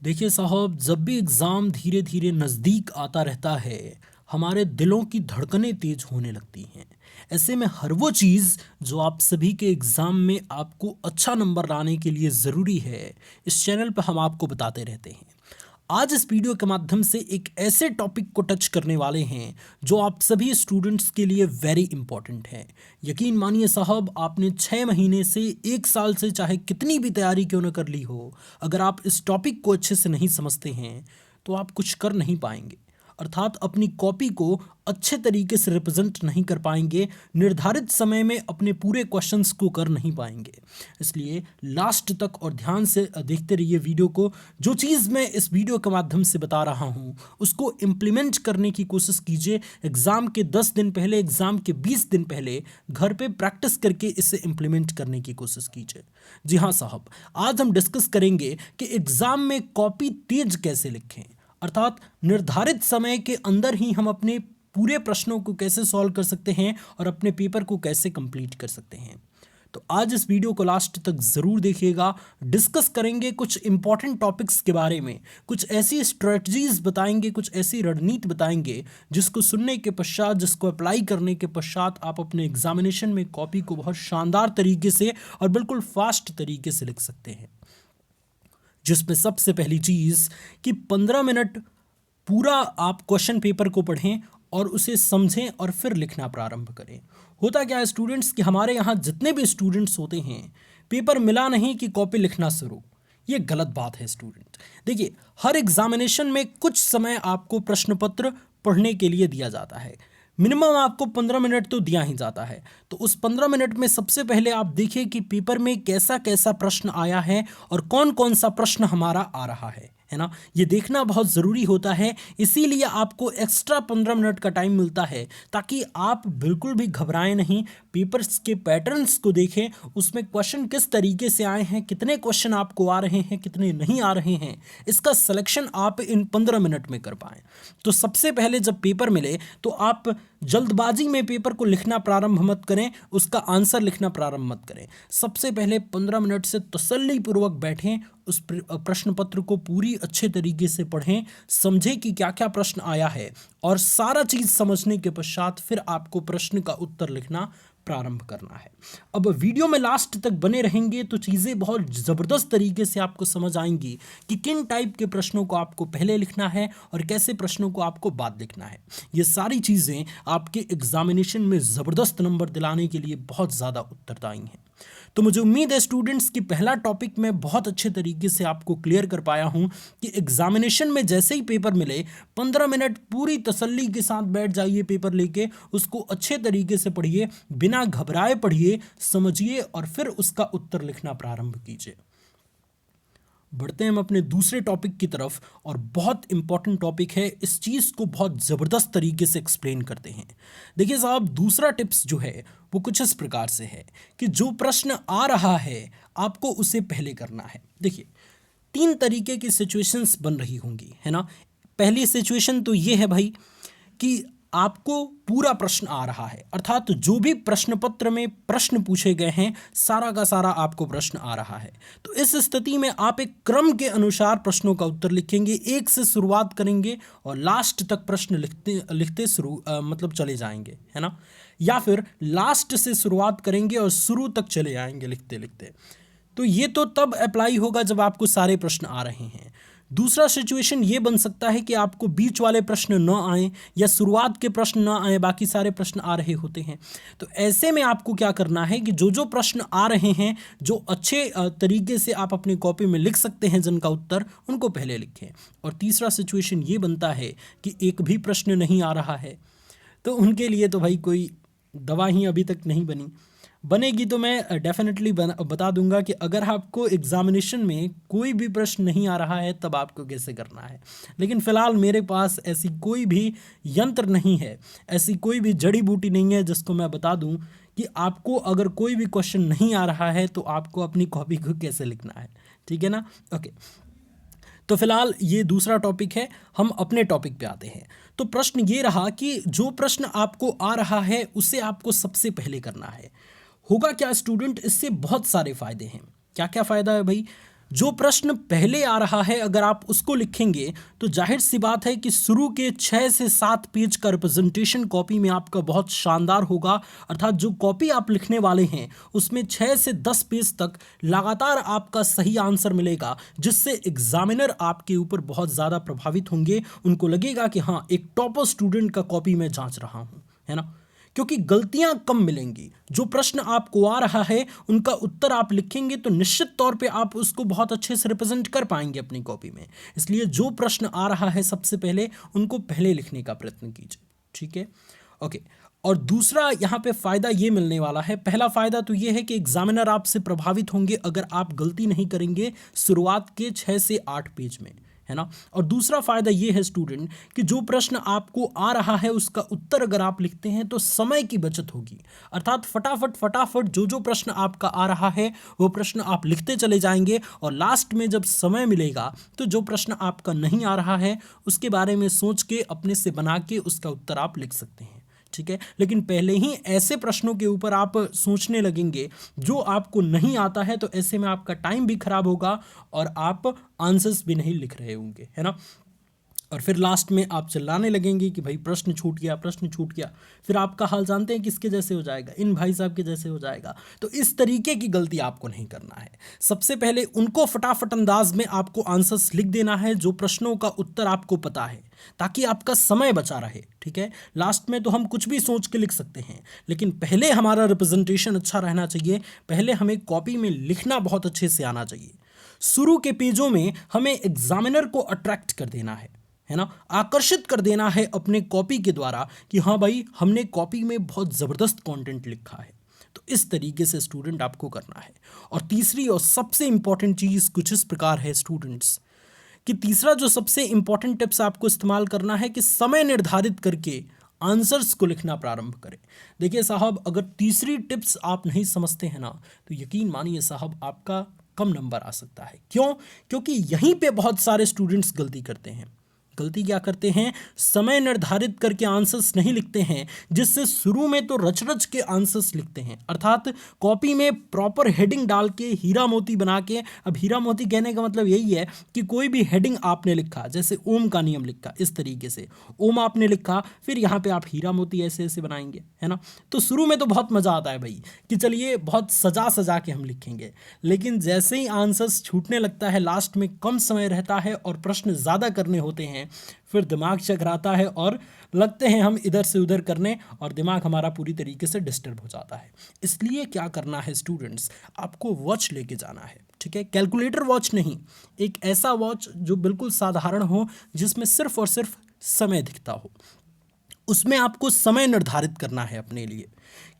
देखिए साहब, जब भी एग्ज़ाम धीरे धीरे नज़दीक आता रहता है, हमारे दिलों की धड़कनें तेज होने लगती हैं। ऐसे में हर वो चीज़ जो आप सभी के एग्ज़ाम में आपको अच्छा नंबर लाने के लिए ज़रूरी है, इस चैनल पर हम आपको बताते रहते हैं। आज इस वीडियो के माध्यम से एक ऐसे टॉपिक को टच करने वाले हैं जो आप सभी स्टूडेंट्स के लिए वेरी इंपॉर्टेंट है। यकीन मानिए साहब, आपने 6 महीने से 1 साल से चाहे कितनी भी तैयारी क्यों न कर ली हो, अगर आप इस टॉपिक को अच्छे से नहीं समझते हैं तो आप कुछ कर नहीं पाएंगे। अर्थात अपनी कॉपी को अच्छे तरीके से रिप्रेजेंट नहीं कर पाएंगे, निर्धारित समय में अपने पूरे क्वेश्चंस को कर नहीं पाएंगे। इसलिए लास्ट तक और ध्यान से देखते रहिए वीडियो को। जो चीज़ मैं इस वीडियो के माध्यम से बता रहा हूँ उसको इम्प्लीमेंट करने की कोशिश कीजिए। एग्ज़ाम के 10 दिन पहले, एग्ज़ाम के 20 दिन पहले घर पे प्रैक्टिस करके इसे इम्प्लीमेंट करने की कोशिश कीजिए। जी हाँ साहब, आज हम डिस्कस करेंगे कि एग्ज़ाम में कॉपी तेज कैसे लिखें, अर्थात निर्धारित समय के अंदर ही हम अपने पूरे प्रश्नों को कैसे सॉल्व कर सकते हैं और अपने पेपर को कैसे कंप्लीट कर सकते हैं। तो आज इस वीडियो को लास्ट तक ज़रूर देखिएगा। डिस्कस करेंगे कुछ इंपॉर्टेंट टॉपिक्स के बारे में, कुछ ऐसी स्ट्रेटजीज बताएंगे, कुछ ऐसी रणनीति बताएंगे जिसको सुनने के पश्चात, जिसको अप्लाई करने के पश्चात आप अपने एग्जामिनेशन में कॉपी को बहुत शानदार तरीके से और बिल्कुल फास्ट तरीके से लिख सकते हैं। जिसमें सबसे पहली चीज़ कि 15 मिनट पूरा आप क्वेश्चन पेपर को पढ़ें और उसे समझें और फिर लिखना प्रारंभ करें। होता क्या है स्टूडेंट्स कि हमारे यहाँ जितने भी स्टूडेंट्स होते हैं, पेपर मिला नहीं कि कॉपी लिखना शुरू। ये गलत बात है स्टूडेंट। देखिए, हर एग्जामिनेशन में कुछ समय आपको प्रश्न पत्र पढ़ने के लिए दिया जाता है। मिनिमम आपको 15 मिनट तो दिया ही जाता है। तो उस 15 मिनट में सबसे पहले आप देखिए कि पेपर में कैसा कैसा प्रश्न आया है और कौन कौन सा प्रश्न हमारा आ रहा है ना। ये देखना बहुत ज़रूरी होता है। इसीलिए आपको एक्स्ट्रा 15 मिनट का टाइम मिलता है ताकि आप बिल्कुल भी घबराएं नहीं, पेपर्स के पैटर्न्स को देखें, उसमें क्वेश्चन किस तरीके से आए हैं, कितने क्वेश्चन आपको आ रहे हैं, कितने नहीं आ रहे हैं, इसका सिलेक्शन आप इन 15 मिनट में कर पाएं। तो सबसे पहले जब पेपर मिले तो आप जल्दबाजी में पेपर को लिखना प्रारंभ मत करें, उसका आंसर लिखना प्रारंभ मत करें। सबसे पहले 15 मिनट से तसल्लीपूर्वक बैठें, उस प्रश्न पत्र को पूरी अच्छे तरीके से पढ़ें, समझें कि क्या क्या प्रश्न आया है और सारा चीज़ समझने के पश्चात फिर आपको प्रश्न का उत्तर लिखना प्रारंभ करना है। अब वीडियो में लास्ट तक बने रहेंगे तो चीज़ें बहुत ज़बरदस्त तरीके से आपको समझ आएंगी कि किन टाइप के प्रश्नों को आपको पहले लिखना है और कैसे प्रश्नों को आपको बाद लिखना है। ये सारी चीज़ें आपके एग्जामिनेशन में ज़बरदस्त नंबर दिलाने के लिए बहुत ज़्यादा उत्तरदायी हैं। तो मुझे उम्मीद है स्टूडेंट्स कि पहला टॉपिक मैं बहुत अच्छे तरीके से आपको क्लियर कर पाया हूं कि एग्जामिनेशन में जैसे ही पेपर मिले 15 मिनट पूरी तसल्ली के साथ बैठ जाइए, पेपर लेके उसको अच्छे तरीके से पढ़िए, बिना घबराए पढ़िए, समझिए और फिर उसका उत्तर लिखना प्रारंभ कीजिए। बढ़ते हैं हम अपने दूसरे टॉपिक की तरफ और बहुत इंपॉर्टेंट टॉपिक है। इस चीज़ को बहुत ज़बरदस्त तरीके से एक्सप्लेन करते हैं। देखिए साहब, दूसरा टिप्स जो है वो कुछ इस प्रकार से है कि जो प्रश्न आ रहा है आपको उसे पहले करना है। देखिए, 3 तरीके की सिचुएशंस बन रही होंगी, है ना। पहली सिचुएशन तो ये है भाई कि आपको पूरा प्रश्न आ रहा है, अर्थात जो भी प्रश्न पत्र में प्रश्न पूछे गए हैं सारा का सारा आपको प्रश्न आ रहा है। तो इस स्थिति में आप एक क्रम के अनुसार प्रश्नों का उत्तर लिखेंगे, एक से शुरुआत करेंगे और लास्ट तक प्रश्न लिखते लिखते मतलब चले जाएंगे, है ना। या फिर लास्ट से शुरुआत करेंगे और शुरू तक चले आएंगे लिखते लिखते। तो ये तो तब अप्लाई होगा जब आपको सारे प्रश्न आ रहे हैं। दूसरा सिचुएशन ये बन सकता है कि आपको बीच वाले प्रश्न न आए या शुरुआत के प्रश्न न आए, बाकी सारे प्रश्न आ रहे होते हैं। तो ऐसे में आपको क्या करना है कि जो जो प्रश्न आ रहे हैं, जो अच्छे तरीके से आप अपनी कॉपी में लिख सकते हैं जिनका उत्तर, उनको पहले लिखें। और तीसरा सिचुएशन ये बनता है कि एक भी प्रश्न नहीं आ रहा है, तो उनके लिए तो भाई कोई दवा ही अभी तक नहीं बनेगी। तो मैं डेफिनेटली बता दूंगा कि अगर आपको एग्जामिनेशन में कोई भी प्रश्न नहीं आ रहा है तब आपको कैसे करना है। लेकिन फ़िलहाल मेरे पास ऐसी कोई भी यंत्र नहीं है, ऐसी कोई भी जड़ी बूटी नहीं है जिसको मैं बता दूं कि आपको अगर कोई भी क्वेश्चन नहीं आ रहा है तो आपको अपनी कॉपी को कैसे लिखना है। ठीक है ना, ओके। तो फिलहाल ये दूसरा टॉपिक है, हम अपने टॉपिक पे आते हैं। तो प्रश्न ये रहा कि जो प्रश्न आपको आ रहा है उसे आपको सबसे पहले करना है। होगा क्या स्टूडेंट, इससे बहुत सारे फायदे हैं। क्या क्या फ़ायदा है भाई। जो प्रश्न पहले आ रहा है अगर आप उसको लिखेंगे तो जाहिर सी बात है कि शुरू के 6 से 7 पेज का रिप्रेजेंटेशन कॉपी में आपका बहुत शानदार होगा। अर्थात जो कॉपी आप लिखने वाले हैं उसमें 6 से 10 पेज तक लगातार आपका सही आंसर मिलेगा, जिससे एग्जामिनर आपके ऊपर बहुत ज़्यादा प्रभावित होंगे। उनको लगेगा कि हाँ, एक टॉपर स्टूडेंट का कॉपी मैं जांच रहा हूँ, है ना। क्योंकि गलतियां कम मिलेंगी। जो प्रश्न आपको आ रहा है उनका उत्तर आप लिखेंगे तो निश्चित तौर पे आप उसको बहुत अच्छे से रिप्रेजेंट कर पाएंगे अपनी कॉपी में। इसलिए जो प्रश्न आ रहा है सबसे पहले उनको पहले लिखने का प्रयत्न कीजिए, ठीक है। ओके, और दूसरा यहाँ पे फ़ायदा ये मिलने वाला है। पहला फ़ायदा तो ये है कि एग्जामिनर आपसे प्रभावित होंगे अगर आप गलती नहीं करेंगे शुरुआत के 6 से 8 पेज में, है ना। और दूसरा फ़ायदा ये है स्टूडेंट कि जो प्रश्न आपको आ रहा है उसका उत्तर अगर आप लिखते हैं तो समय की बचत होगी। अर्थात फटाफट फटाफट जो प्रश्न आपका आ रहा है वो प्रश्न आप लिखते चले जाएंगे और लास्ट में जब समय मिलेगा तो जो प्रश्न आपका नहीं आ रहा है उसके बारे में सोच के अपने से बना के उसका उत्तर आप लिख सकते हैं, ठीक है। लेकिन पहले ही ऐसे प्रश्नों के ऊपर आप सोचने लगेंगे जो आपको नहीं आता है तो ऐसे में आपका टाइम भी खराब होगा और आप आंसर्स भी नहीं लिख रहे होंगे, है ना। और फिर लास्ट में आप चिल्लाने लगेंगे कि भाई प्रश्न छूट गया, प्रश्न छूट गया। फिर आपका हाल जानते हैं किसके जैसे हो जाएगा, इन भाई साहब के जैसे हो जाएगा। तो इस तरीके की गलती आपको नहीं करना है। सबसे पहले उनको फटाफट अंदाज में आपको आंसर्स लिख देना है जो प्रश्नों का उत्तर आपको पता है, ताकि आपका समय बचा रहे, ठीक है। लास्ट में तो हम कुछ भी सोच के लिख सकते हैं, लेकिन पहले हमारा रिप्रेजेंटेशन अच्छा रहना चाहिए। पहले हमें कॉपी में लिखना बहुत अच्छे से आना चाहिए। शुरू के पेजों में हमें एग्जामिनर को अट्रैक्ट कर देना है ना, आकर्षित कर देना है अपने कॉपी के द्वारा कि हाँ भाई हमने कॉपी में बहुत ज़बरदस्त कंटेंट लिखा है। तो इस तरीके से स्टूडेंट आपको करना है। और तीसरी और सबसे इंपॉर्टेंट चीज़ कुछ इस प्रकार है स्टूडेंट्स कि तीसरा जो सबसे इंपॉर्टेंट टिप्स आपको इस्तेमाल करना है कि समय निर्धारित करके आंसर्स को लिखना प्रारंभ करें। देखिए साहब, अगर तीसरी टिप्स आप नहीं समझते हैं ना तो यकीन मानिए साहब आपका कम नंबर आ सकता है। क्यों? क्योंकि यहीं पे बहुत सारे स्टूडेंट्स गलती करते हैं। गलती क्या करते हैं? समय निर्धारित करके आंसर्स नहीं लिखते हैं, जिससे शुरू में तो रच रच के आंसर्स लिखते हैं। अर्थात कॉपी में प्रॉपर हेडिंग डाल के हीरा मोती बना के, अब हीरा मोती कहने का मतलब यही है कि कोई भी हेडिंग आपने लिखा, जैसे ओम का नियम लिखा, इस तरीके से ओम आपने लिखा, फिर यहाँ पे आप हीरा मोती ऐसे ऐसे बनाएंगे, है ना। तो शुरू में तो बहुत मज़ा आता है भाई कि चलिए बहुत सजा सजा के हम लिखेंगे, लेकिन जैसे ही आंसर्स छूटने लगता है, लास्ट में कम समय रहता है और प्रश्न ज़्यादा करने होते हैं, फिर दिमाग चकराता है और लगते हैं हम इधर से उधर करने और दिमाग हमारा पूरी तरीके से डिस्टर्ब हो जाता है। इसलिए क्या करना है स्टूडेंट्स, आपको वॉच लेके जाना है, ठीक है। कैलकुलेटर वॉच नहीं, एक ऐसा वॉच जो बिल्कुल साधारण हो, जिसमें सिर्फ और सिर्फ समय दिखता हो। उसमें आपको समय निर्धारित करना है अपने लिए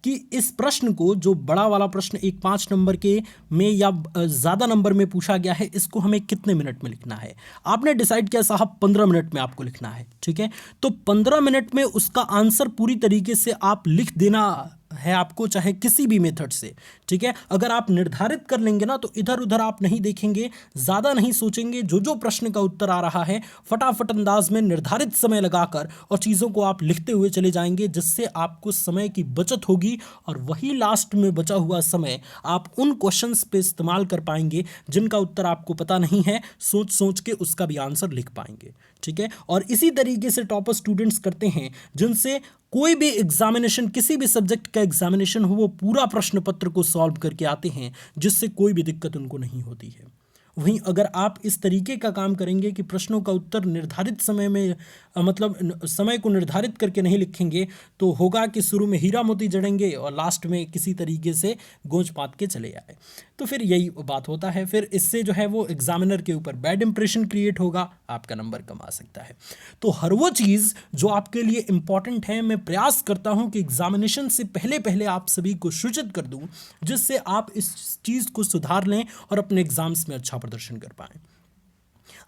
कि इस प्रश्न को, जो बड़ा वाला प्रश्न एक 5 नंबर के में या ज़्यादा नंबर में पूछा गया है, इसको हमें कितने मिनट में लिखना है। आपने डिसाइड किया साहब 15 मिनट में आपको लिखना है, ठीक है। तो 15 मिनट में उसका आंसर पूरी तरीके से आप लिख देना है आपको, चाहे किसी भी मेथड से, ठीक है। अगर आप निर्धारित कर लेंगे ना तो इधर उधर आप नहीं देखेंगे, ज़्यादा नहीं सोचेंगे, जो प्रश्न का उत्तर आ रहा है फटाफट अंदाज में निर्धारित समय लगाकर और चीज़ों को आप लिखते हुए चले जाएंगे, जिससे आपको समय की बचत होगी और वही लास्ट में बचा हुआ समय आप उन क्वेश्चंस पे इस्तेमाल कर पाएंगे जिनका उत्तर आपको पता नहीं है, सोच सोच के उसका भी आंसर लिख पाएंगे, ठीक है। और इसी तरीके से टॉपर स्टूडेंट्स करते हैं, जिनसे कोई भी एग्जामिनेशन, किसी भी सब्जेक्ट का एग्जामिनेशन हो, वो पूरा प्रश्न पत्र को सॉल्व करके आते हैं, जिससे कोई भी दिक्कत उनको नहीं होती है। वहीं अगर आप इस तरीके का काम करेंगे कि प्रश्नों का उत्तर निर्धारित समय में मतलब समय को निर्धारित करके नहीं लिखेंगे, तो होगा कि शुरू में हीरा मोती जड़ेंगे और लास्ट में किसी तरीके से गोंज पात के चले आए। तो फिर यही बात होता है, फिर इससे जो है वो एग्जामिनर के ऊपर बैड इंप्रेशन क्रिएट होगा, आपका नंबर कम आ सकता है। तो हर वो चीज़ जो आपके लिए इंपॉर्टेंट है, मैं प्रयास करता हूं कि एग्जामिनेशन से पहले पहले आप सभी को सूचित कर दूं, जिससे आप इस चीज़ को सुधार लें और अपने एग्जाम्स में अच्छा प्रदर्शन कर पाएं।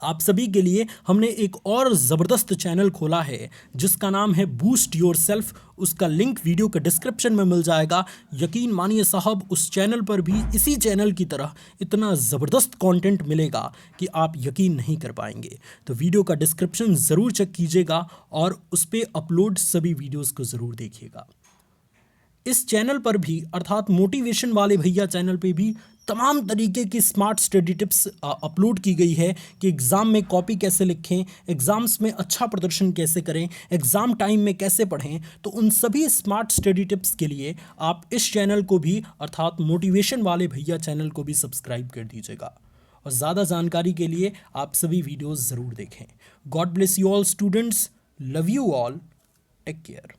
आप सभी के लिए हमने एक और ज़बरदस्त चैनल खोला है जिसका नाम है बूस्ट योर सेल्फ। उसका लिंक वीडियो के डिस्क्रिप्शन में मिल जाएगा। यकीन मानिए साहब, उस चैनल पर भी इसी चैनल की तरह इतना ज़बरदस्त कंटेंट मिलेगा कि आप यकीन नहीं कर पाएंगे। तो वीडियो का डिस्क्रिप्शन ज़रूर चेक कीजिएगा और उस पर अपलोड सभी वीडियोज़ को ज़रूर देखिएगा। इस चैनल पर भी, अर्थात मोटिवेशन वाले भैया चैनल पे भी तमाम तरीके की स्मार्ट स्टडी टिप्स अपलोड की गई है कि एग्ज़ाम में कॉपी कैसे लिखें, एग्ज़ाम्स में अच्छा प्रदर्शन कैसे करें, एग्ज़ाम टाइम में कैसे पढ़ें। तो उन सभी स्मार्ट स्टडी टिप्स के लिए आप इस चैनल को भी, अर्थात मोटिवेशन वाले भैया चैनल को भी सब्सक्राइब कर दीजिएगा। और ज़्यादा जानकारी के लिए आप सभी वीडियोस ज़रूर देखें। God bless you all students, love you all, take care.